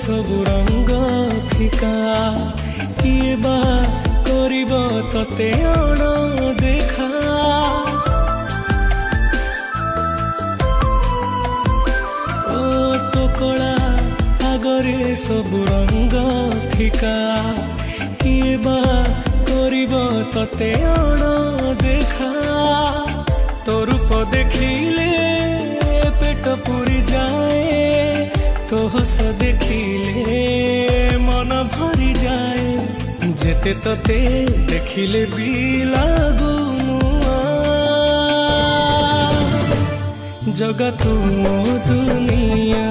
सबु रंग फिका किए बा करिब तते अण देखा ओ तो कला आगरे सबु रंग फिका किए बा करिब तते अण देखा तो रूप देखिले पेट पूरी जाए तो हस देखिले मन भरी जाए जेते तते देखिले भी लागू जगत मो दुनिया।